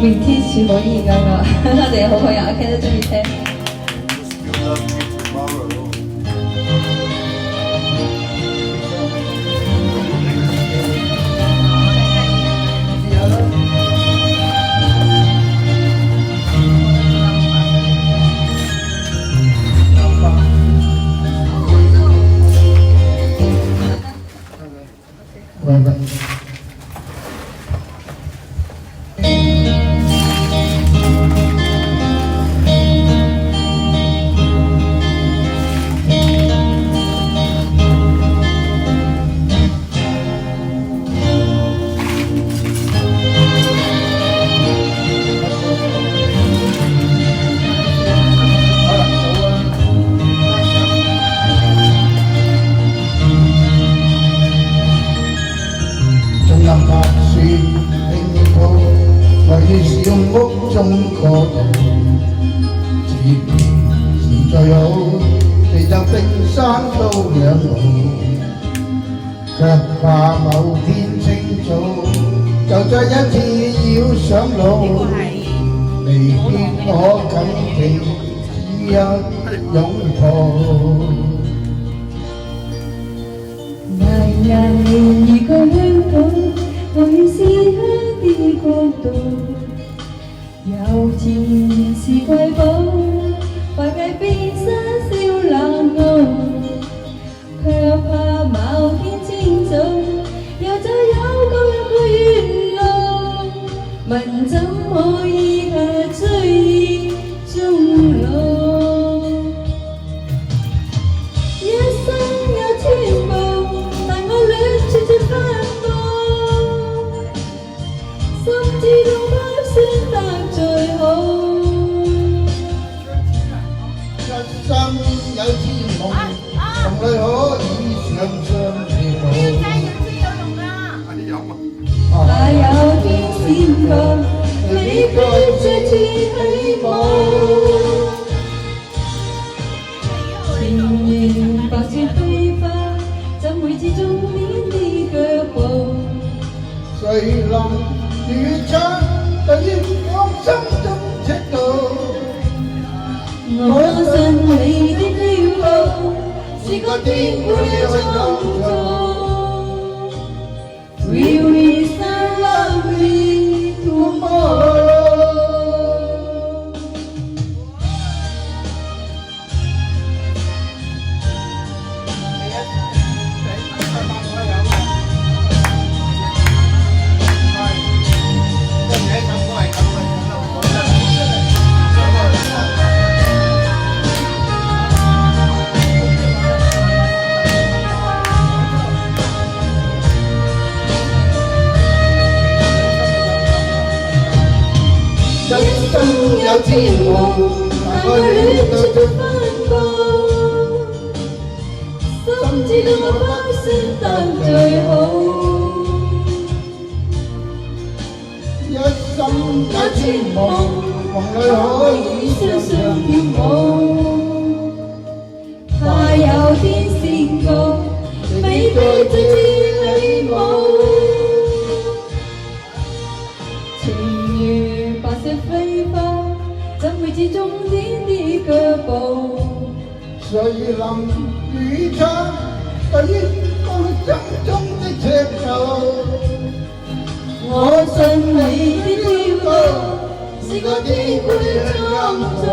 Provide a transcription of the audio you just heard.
明天是可以㗎我，我哋好朋友 Ken 都中意聽。小屋中個人，自是最好，地就冰山都仰慕，卻怕某天清早，就再一次要上路，離別可緊記，只一擁抱。捱捱而過香港，我要思鄉的國度。有前是瑰寶，快計變身笑冷傲，卻怕某天清早，又再有個人去遠路，問怎可以下追憶終老？一生有千步，但我戀處處奔波，心知道不算得最好。一生有千夢，夢裏可以想相跳舞。哪有天閃過，你必再次起舞。情緣白雪飛花，怎會知終點的腳步？誰能預測對於我心中赤道？我信你的漂泊，是個天會創造。Will we so lovely tomorrow？一生有千夢，但愛戀到最奔波，心知道我不算得最好。一生有千夢，夢裏可以雙雙跳舞。怕有天閃過，未必再次起舞。情如白雪飛花，怎會知終點的腳步？誰能預測對於我心中的赤道？我信你的漂泊，是個天會創造。